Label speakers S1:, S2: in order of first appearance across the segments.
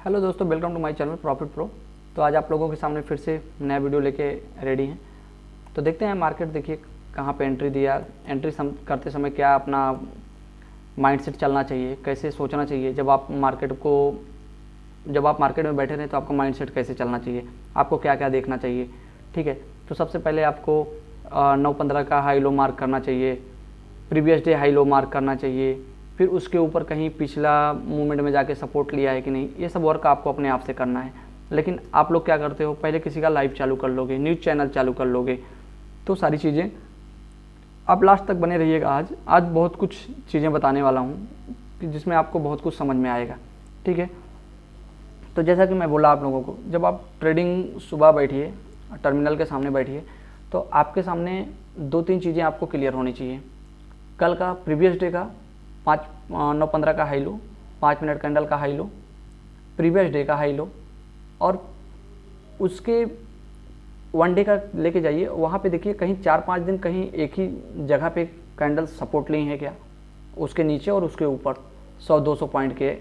S1: Hello दोस्तों, welcome to my channel profit pro. तो आज आप लोगों के सामने फिर से नया वीडियो लेके रेडी हैं। तो देखते हैं मार्केट, देखिए कहाँ पे एंट्री दिया। एंट्री करते समय क्या अपना माइंडसेट चलना चाहिए, कैसे सोचना चाहिए। जब आप मार्केट में बैठे रहें तो आपका माइंडसेट कैसे चलना चाहिए, आपको क्या क्या देखना चाहिए। ठीक है, तो सबसे पहले आपको 9-15 का हाई लो मार्क करना चाहिए, previous day high low mark करना चाहिए, फिर उसके ऊपर कहीं पिछला मूवमेंट में जाके सपोर्ट लिया है कि नहीं, ये सब वर्क आपको अपने आप से करना है। लेकिन आप लोग क्या करते हो, पहले किसी का लाइव चालू कर लोगे, न्यूज़ चैनल चालू कर लोगे। तो सारी चीज़ें आप लास्ट तक बने रहिएगा। आज बहुत कुछ चीज़ें बताने वाला हूँ जिसमें आपको बहुत कुछ समझ में आएगा। ठीक है, तो जैसा कि मैं बोला आप लोगों को, जब आप ट्रेडिंग सुबह बैठिए, टर्मिनल के सामने बैठिए, तो आपके सामने 2-3 चीज़ें आपको क्लियर होनी चाहिए। कल का प्रीवियस डे का 9-15 का हाई लो, 5 मिनट कैंडल का हाई लो, प्रीवियस डे का हाई लो, और उसके 1 डे का लेके जाइए। वहाँ पे देखिए कहीं 4-5 दिन कहीं एक ही जगह पे कैंडल सपोर्ट ली है क्या, उसके नीचे और उसके ऊपर 100-200 पॉइंट के,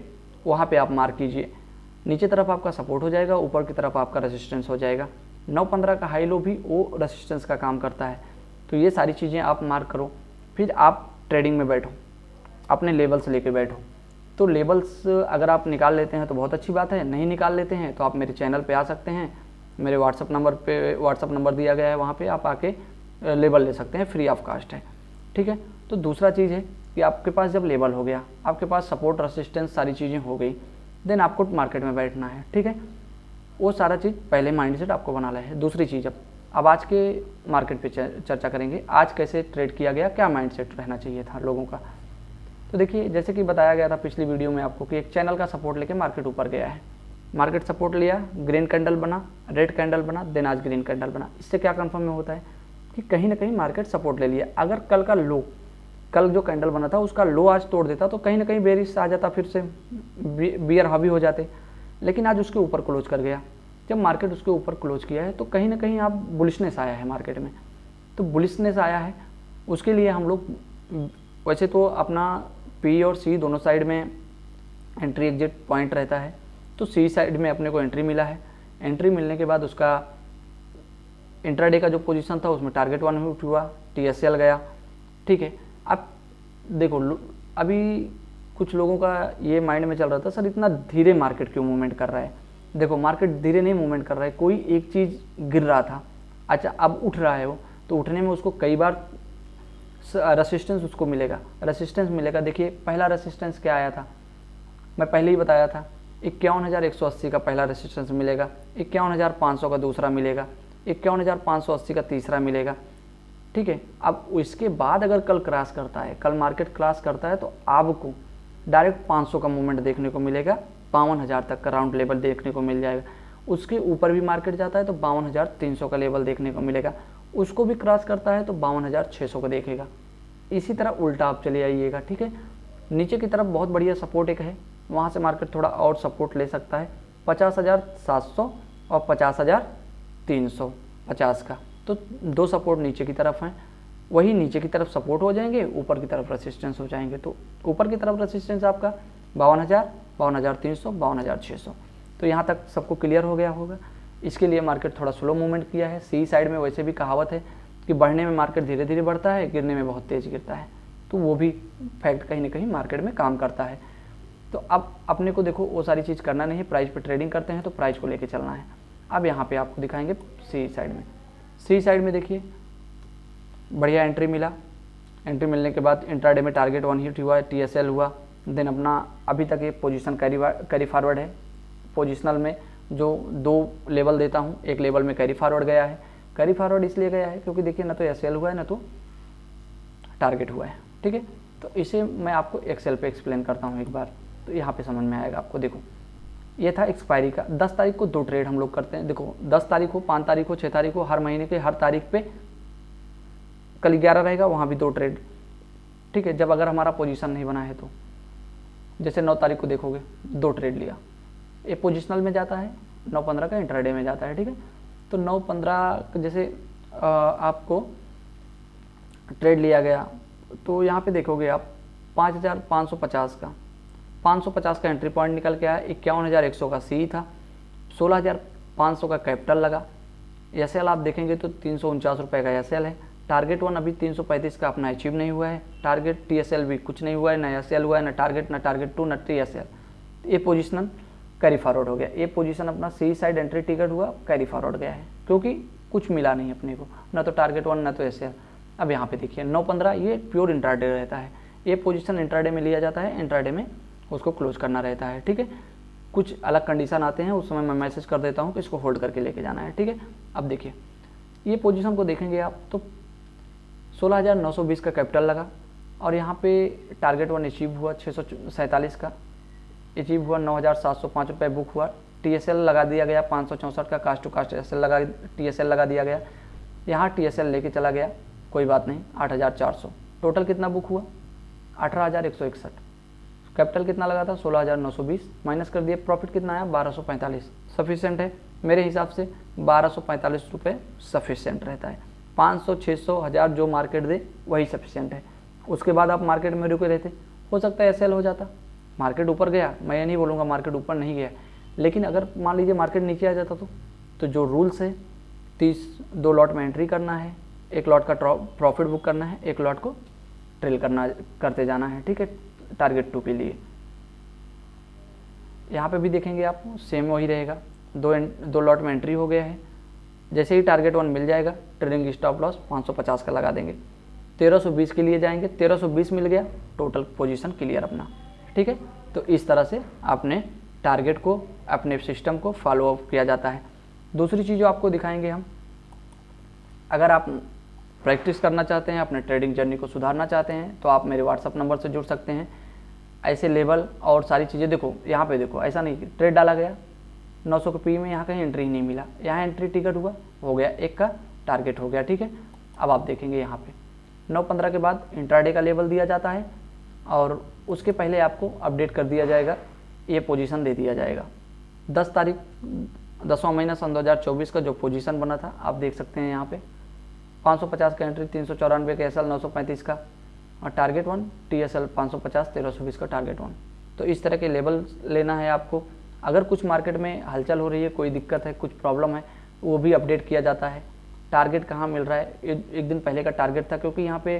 S1: वहाँ पे आप मार्क कीजिए। नीचे तरफ आपका सपोर्ट हो जाएगा, ऊपर की तरफ आपका रेजिस्टेंस हो जाएगा। 9-15 का हाई लो भी वो रेजिस्टेंस का काम करता है। तो ये सारी चीज़ें आप मार्क करो, फिर आप ट्रेडिंग में बैठो, अपने लेवल्स लेके बैठो। तो लेवल्स अगर आप निकाल लेते हैं तो बहुत अच्छी बात है, नहीं निकाल लेते हैं तो आप मेरे चैनल पे आ सकते हैं। मेरे व्हाट्सअप नंबर दिया गया है, वहाँ पे आप आके लेवल ले सकते हैं, फ्री ऑफ कास्ट है। ठीक है, तो दूसरा चीज़ है कि आपके पास जब लेवल हो गया, आपके पास सपोर्ट रेसिस्टेंस सारी चीज़ें हो गई, देन आपको मार्केट में बैठना है। ठीक है, वो सारा चीज़ पहले माइंडसेट आपको बनाना है। दूसरी चीज़, अब आज के मार्केट पे चर्चा करेंगे, आज कैसे ट्रेड किया गया, क्या माइंडसेट रहना चाहिए था लोगों का। तो देखिए, जैसे कि बताया गया था पिछली वीडियो में आपको कि एक चैनल का सपोर्ट लेके मार्केट ऊपर गया है। मार्केट सपोर्ट लिया, ग्रीन कैंडल बना, रेड कैंडल बना, देन आज ग्रीन कैंडल बना। इससे क्या कंफर्म में होता है कि कहीं ना कहीं मार्केट सपोर्ट ले लिया। अगर कल जो कैंडल बना था उसका लो आज तोड़ देता तो कहीं ना कहीं बेरिश आ जाता, फिर से बियर हावी हो जाते। लेकिन आज उसके ऊपर क्लोज कर गया। जब मार्केट उसके ऊपर क्लोज किया है तो कहीं ना कहीं आप बुलिशनेस आया है मार्केट में। तो बुलिशनेस आया है, उसके लिए हम लोग वैसे तो अपना पी और सी दोनों साइड में एंट्री एग्जिट पॉइंट रहता है। तो सी साइड में अपने को एंट्री मिला है। एंट्री मिलने के बाद उसका इंट्राडे का जो पोजीशन था उसमें टारगेट 1 हिट हुआ, टीएसएल गया। ठीक है, अब देखो अभी कुछ लोगों का ये माइंड में चल रहा था, सर इतना धीरे मार्केट क्यों मूवमेंट कर रहा है। देखो, मार्केट धीरे नहीं मूवमेंट कर रहा है, कोई एक चीज़ गिर रहा था, अच्छा अब उठ रहा है वो, तो उठने में उसको कई बार रेसिस्टेंस उसको मिलेगा, रेसिस्टेंस मिलेगा। देखिए पहला रेसिस्टेंस क्या आया था, मैं पहले ही बताया था, 51,180 का पहला रेसिस्टेंस मिलेगा, 51,500 का दूसरा मिलेगा, 51,580 का तीसरा मिलेगा। ठीक है, अब इसके बाद अगर कल क्रॉस करता है, कल मार्केट क्रॉस करता है तो आपको डायरेक्ट 500 का मूवमेंट देखने को मिलेगा, 52,000 तक का राउंड लेवल देखने को मिल जाएगा। उसके ऊपर भी मार्केट जाता है तो 52,300 का लेवल देखने को मिलेगा, उसको भी क्रॉस करता है तो 52,600 को देखेगा। इसी तरह उल्टा आप चले आइएगा। ठीक है, नीचे की तरफ बहुत बढ़िया सपोर्ट एक है, वहाँ से मार्केट थोड़ा और सपोर्ट ले सकता है, 50,700 और 50,350 का। तो 2 सपोर्ट नीचे की तरफ हैं, वही नीचे की तरफ सपोर्ट हो जाएंगे, ऊपर की तरफ रेसिस्टेंस हो जाएंगे। तो ऊपर की तरफ रेसिस्टेंस आपका 52,000, 52,300, 52,600। तो यहाँ तक सबको क्लियर हो गया होगा। इसके लिए मार्केट थोड़ा स्लो मूवमेंट किया है। सी साइड में वैसे भी कहावत है कि बढ़ने में मार्केट धीरे धीरे बढ़ता है, गिरने में बहुत तेज़ गिरता है। तो वो भी फैक्ट कहीं ना कहीं मार्केट में काम करता है। तो अब अपने को देखो वो सारी चीज़ करना नहीं है, प्राइस पे ट्रेडिंग करते हैं तो प्राइस को लेके चलना है। अब यहाँ पे आपको दिखाएंगे सी साइड में। सी साइड में देखिए बढ़िया एंट्री मिला, एंट्री मिलने के बाद इंट्राडे में टारगेट 1 हिट हुआ, टीएसएल हुआ, देन अपना अभी तक ये पोजीशन कैरी फॉरवर्ड है। पोजिशनल में जो 2 लेवल देता हूँ, एक लेवल में कैरी फॉरवर्ड गया है। कैरी फॉरवर्ड इसलिए गया है क्योंकि देखिए ना तो एसएल हुआ है ना तो टारगेट हुआ है। ठीक है, तो इसे मैं आपको एक्सेल पे एक्सप्लेन करता हूँ एक बार, तो यहाँ पे समझ में आएगा आपको। देखो ये था एक्सपायरी का, 10 तारीख को 2 ट्रेड हम लोग करते हैं। देखो 10 तारीख को, 5 तारीख को, 6 तारीख को, हर महीने के हर तारीख पे, कल 11 रहेगा वहाँ भी 2 ट्रेड। ठीक है, जब अगर हमारा पोजीशन नहीं बना है तो जैसे 9 तारीख को देखोगे 2 ट्रेड लिया, ये पोजिशनल में जाता है, 9-15 का इंट्राडे में जाता है। ठीक है, तो 9-15 जैसे आपको ट्रेड लिया गया तो यहाँ पे देखोगे आप 5,550 का 550 का एंट्री पॉइंट निकल के आया, 51,100 का सी था, 16,500 का कैपिटल लगा। एस एल आप देखेंगे तो 349 रुपये का एस एल है। टारगेट 1 अभी 335 का अपना अचीव नहीं हुआ है। टारगेट टी एस एल भी कुछ नहीं हुआ है, ना एस एल हुआ है, ना टारगेट 2, ना टी एस एल। ये पोजीशन कैरी फॉरवर्ड हो गया। ये पोजीशन अपना सी साइड एंट्री टिकट हुआ, कैरी फॉरवर्ड गया है, क्योंकि कुछ मिला नहीं अपने को, ना तो टारगेट 1 ना तो एस एल। अब यहाँ पे देखिए 9:15 ये प्योर इंट्राडे रहता है। ये पोजीशन इंट्राडे में लिया जाता है, इंट्राडे में उसको क्लोज करना रहता है। ठीक है, कुछ अलग कंडीशन आते हैं, उस समय मैं मैसेज कर देता हूँ कि इसको होल्ड करके लेके जाना है। ठीक है, अब देखिए ये पोजीशन को देखेंगे आप तो 16,920 का कैपिटल लगा और यहाँ पे टारगेट 1 अचीव हुआ 647 का, अचीव हुआ 9,705 रुपये बुक हुआ। TSL लगा दिया गया 564 का, कास्ट टू कास्ट SL लगा TSL लगा दिया गया। यहाँ TSL लेके चला गया, कोई बात नहीं, 8,400। टोटल कितना बुक हुआ 18,161। कैपिटल कितना लगा था 16,920, माइनस कर दिए, प्रॉफिट कितना आया 1,245। सफिशिएंट है मेरे हिसाब से, 1,245 रुपये सफिशिएंट रहता है। 500, 600, 1000 जो मार्केट दे वही सफिशिएंट है। उसके बाद आप मार्केट में रुके रहते, हो सकता है SL हो जाता, मार्केट ऊपर गया, मैं ये नहीं बोलूँगा मार्केट ऊपर नहीं गया, लेकिन अगर मान लीजिए मार्केट नीचे आ जाता तो जो रूल्स है 2 लॉट में एंट्री करना है, 1 लॉट का प्रॉफिट बुक करना है, 1 लॉट को ट्रेल करते जाना है। ठीक है, टारगेट 2 के लिए। यहाँ पे भी देखेंगे आप सेम वही रहेगा, 2 लॉट में एंट्री हो गया है। जैसे ही टारगेट 1 मिल जाएगा, ट्रेडिंग स्टॉप लॉस 550 का लगा देंगे, 1320 के लिए जाएंगे, 1320 मिल गया, टोटल पोजीशन क्लियर अपना। ठीक है, तो इस तरह से आपने टारगेट को, अपने सिस्टम को फॉलो अप किया जाता है। दूसरी चीज़ जो आपको दिखाएंगे हम, अगर आप प्रैक्टिस करना चाहते हैं, अपने ट्रेडिंग जर्नी को सुधारना चाहते हैं, तो आप मेरे व्हाट्सअप नंबर से जुड़ सकते हैं। ऐसे लेवल और सारी चीज़ें देखो, यहाँ पे देखो, ऐसा नहीं कि ट्रेड डाला गया 900 के पी में, यहाँ कहीं एंट्री नहीं मिला, यहाँ एंट्री टिकट हुआ, हो गया, 1 का टारगेट हो गया। ठीक है, अब आप देखेंगे यहाँ पे 9:15 के बाद इंट्राडे का लेवल दिया जाता है और उसके पहले आपको अपडेट कर दिया जाएगा, ये पोजीशन दे दिया जाएगा। 10 तारीख 10वां महीना सन 2024 का जो पोजीशन बना था आप देख सकते हैं यहाँ पे 550 का एंट्री, 394 का SL, 935 का और टारगेट 1 TSL 550, 1320 का टारगेट 1। तो इस तरह के लेवल लेना है आपको। अगर कुछ मार्केट में हलचल हो रही है, कोई दिक्कत है, कुछ प्रॉब्लम है, वो भी अपडेट किया जाता है। टारगेट कहाँ मिल रहा है, एक दिन पहले का टारगेट था, क्योंकि यहाँ पे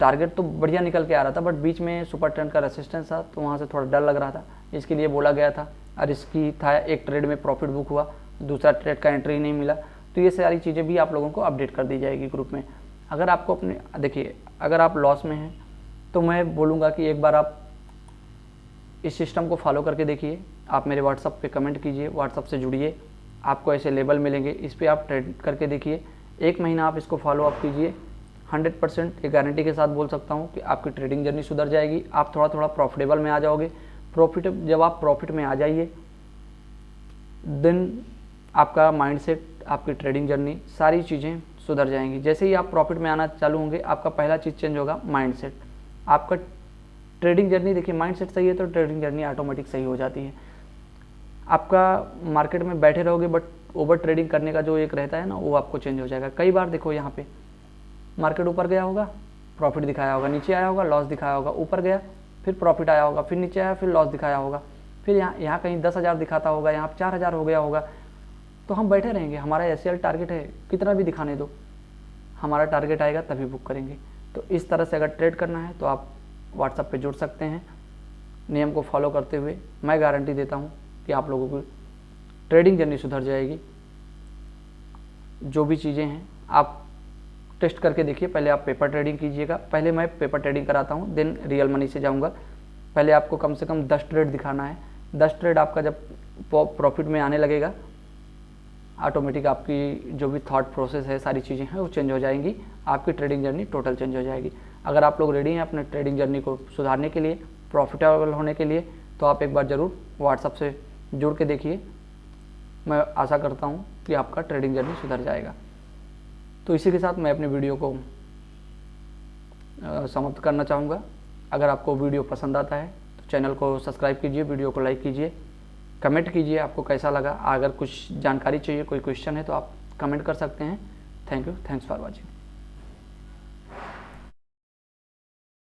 S1: टारगेट तो बढ़िया निकल के आ रहा था, बट बीच में सुपर ट्रेंड का रेसिस्टेंस था, तो वहाँ से थोड़ा डर लग रहा था, इसके लिए बोला गया था। और इसकी था, एक ट्रेड में प्रॉफिट बुक हुआ, दूसरा ट्रेड का एंट्री नहीं मिला, तो ये सारी चीज़ें भी आप लोगों को अपडेट कर दी जाएगी ग्रुप में। अगर आपको अपने, देखिए अगर आप लॉस में हैं तो मैं बोलूँगा कि एक बार आप इस सिस्टम को फॉलो करके देखिए। आप मेरे व्हाट्सअप पे कमेंट कीजिए, व्हाट्सअप से जुड़िए, आपको ऐसे लेवल मिलेंगे, इस पर आप ट्रेड करके देखिए। 1 महीना आप इसको फॉलो अप कीजिए, 100% ये गारंटी के साथ बोल सकता हूँ कि आपकी ट्रेडिंग जर्नी सुधर जाएगी। आप थोड़ा थोड़ा प्रॉफिटेबल में आ जाओगे। जब आप प्रॉफिट में आ जाइए, देन आपका माइंडसेट, आपकी ट्रेडिंग जर्नी, सारी चीज़ें सुधर जाएंगी। जैसे ही आप प्रॉफिट में आना चालू होंगे, आपका पहला चीज़ चेंज होगा माइंडसेट। आपका ट्रेडिंग जर्नी, देखिए माइंडसेट सही है तो ट्रेडिंग जर्नी ऑटोमेटिक सही हो जाती है। आपका मार्केट में बैठे रहोगे बट ओवर ट्रेडिंग करने का जो एक रहता है ना, वो आपको चेंज हो जाएगा। कई बार देखो यहाँ पे मार्केट ऊपर गया होगा, प्रॉफिट दिखाया होगा, नीचे आया होगा, लॉस दिखाया होगा, ऊपर गया फिर प्रॉफिट आया होगा, फिर नीचे आया फिर लॉस दिखाया होगा, फिर यहाँ कहीं 10,000 दिखाता होगा, यहाँ 4,000 हो गया होगा, तो हम बैठे रहेंगे। हमारा SL टारगेट है, कितना भी दिखाने दो, हमारा टारगेट आएगा तभी बुक करेंगे। तो इस तरह से अगर ट्रेड करना है तो आप व्हाट्सएप पे जुड़ सकते हैं। नियम को फॉलो करते हुए मैं गारंटी देता हूँ कि आप लोगों की ट्रेडिंग जर्नी सुधर जाएगी। जो भी चीज़ें हैं आप टेस्ट करके देखिए। पहले आप पेपर ट्रेडिंग कीजिएगा, पहले मैं पेपर ट्रेडिंग कराता हूँ, देन रियल मनी से जाऊँगा। पहले आपको कम से कम 10 ट्रेड दिखाना है। 10 ट्रेड आपका जब प्रॉफिट में आने लगेगा, ऑटोमेटिक आपकी जो भी थॉट प्रोसेस है, सारी चीज़ें हैं वो चेंज हो जाएंगी, आपकी ट्रेडिंग जर्नी टोटल चेंज हो जाएगी। अगर आप लोग रेडी हैं अपने ट्रेडिंग जर्नी को सुधारने के लिए, प्रॉफिटेबल होने के लिए, तो आप एक बार ज़रूर व्हाट्सएप से जुड़ के देखिए। मैं आशा करता हूँ कि आपका ट्रेडिंग जर्नी सुधर जाएगा। तो इसी के साथ मैं अपने वीडियो को समाप्त करना चाहूँगा। अगर आपको वीडियो पसंद आता है तो चैनल को सब्सक्राइब कीजिए, वीडियो को लाइक कीजिए, कमेंट कीजिए आपको कैसा लगा। अगर कुछ जानकारी चाहिए, कोई क्वेश्चन है तो आप कमेंट कर सकते हैं। Thank you, thanks for watching.